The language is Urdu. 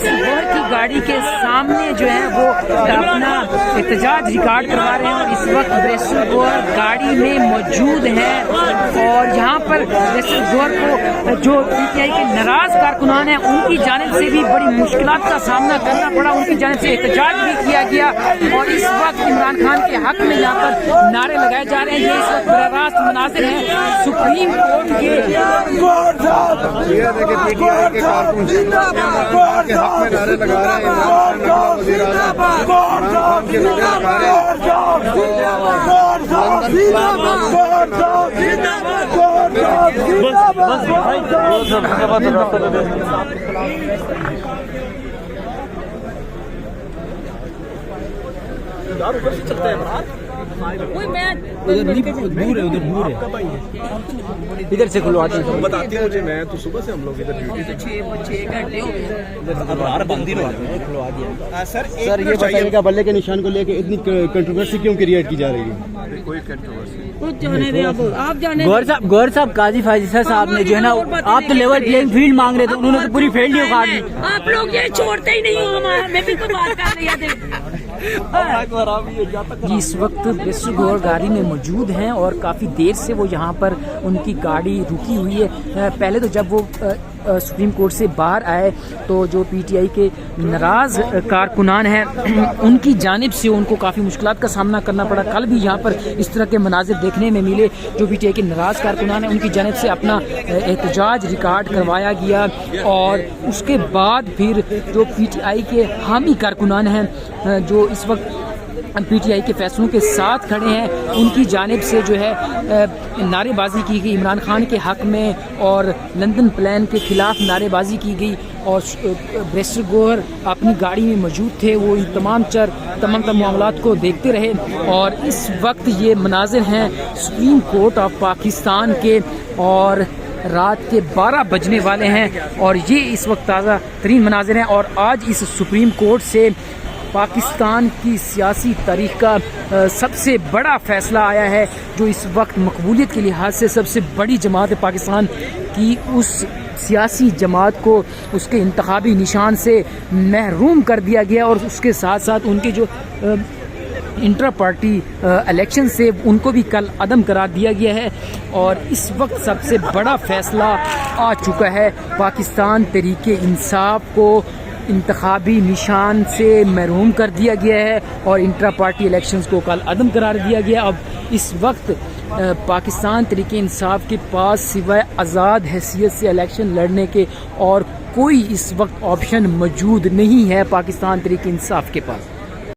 بیرسٹر گوہر کی گاڑی کے سامنے جو ہے وہ اپنا احتجاج ریکارڈ کروا رہے ہیں اور اس وقت بیرسٹر گوہر گاڑی میں موجود ہے اور یہاں پر بیرسٹر گوہر کو جو پی ٹی آئی کے ناراض کارکنان ہیں ان کی جانب سے بھی بڑی مشکلات کا سامنا کرنا پڑا، ان کی جانب سے احتجاج بھی کیا گیا اور اس وقت عمران خان کے حق میں یہاں پر نعرے لگائے جا رہے ہیں۔ یہ اس وقت براہ راست مناظر ہیں سپریم کورٹ کے ادھر سے کھلواتے ہیں، بتاتی ہوں مجھے، میں تو صبح سے ہم لوگ ادھر ڈیوٹی سے 6 گھنٹے ہو گئے سر یہ بتائیے گا بلے کے نشان کو لے کے اتنی کنٹروورسی کیوں کریٹ کی جا رہی ہے؟ کوئی کنٹروورسی گور صاحب قاضی فائزہ صاحب نے جو ہے نا، آپ تو لیول پلینگ فیلڈ مانگ رہے تھے، انہوں نے تو پوری فیلڈ ہی اکھاڑ دی۔ آپ لوگ یہ چھوڑتے ہی نہیں ہو، ہمیں بھی تو بات کر رہی ہے۔ جی اس وقت بیرسٹر گوہر گاڑی میں موجود ہیں اور کافی دیر سے وہ یہاں پر ان کی گاڑی رکی ہوئی ہے۔ پہلے تو جب وہ سپریم کورٹ سے باہر آئے تو جو پی ٹی آئی کے ناراض کارکنان ہیں ان کی جانب سے ان کو کافی مشکلات کا سامنا کرنا پڑا۔ کل بھی یہاں پر اس طرح کے مناظر دیکھنے میں ملے، جو پی ٹی آئی کے ناراض کارکنان ہیں ان کی جانب سے اپنا احتجاج ریکارڈ کروایا گیا اور اس کے بعد پھر جو پی ٹی آئی کے حامی کارکنان ہیں جو اس وقت پی ٹی آئی کے فیصلوں کے ساتھ کھڑے ہیں ان کی جانب سے جو ہے نعرے بازی کی گئی عمران خان کے حق میں اور لندن پلان کے خلاف نعرے بازی کی گئی اور بیرسٹر گوہر اپنی گاڑی میں موجود تھے، وہ تمام معاملات کو دیکھتے رہے اور اس وقت یہ مناظر ہیں سپریم کورٹ آف پاکستان کے اور رات کے 12 بجنے والے ہیں اور یہ اس وقت تازہ ترین مناظر ہیں اور آج اس سپریم کورٹ سے پاکستان کی سیاسی تاریخ کا سب سے بڑا فیصلہ آیا ہے، جو اس وقت مقبولیت کے لحاظ سے سب سے بڑی جماعت پاکستان کی اس سیاسی جماعت کو اس کے انتخابی نشان سے محروم کر دیا گیا اور اس کے ساتھ ساتھ ان کے جو انٹرا پارٹی الیکشن سے ان کو بھی کل عدم قرار دیا گیا ہے اور اس وقت سب سے بڑا فیصلہ آ چکا ہے۔ پاکستان تحریک انصاف کو انتخابی نشان سے محروم کر دیا گیا ہے اور انٹرا پارٹی الیکشنز کو کل عدم قرار دیا گیا۔ اب اس وقت پاکستان تحریک انصاف کے پاس سوائے آزاد حیثیت سے الیکشن لڑنے کے اور کوئی اس وقت آپشن موجود نہیں ہے پاکستان تحریک انصاف کے پاس۔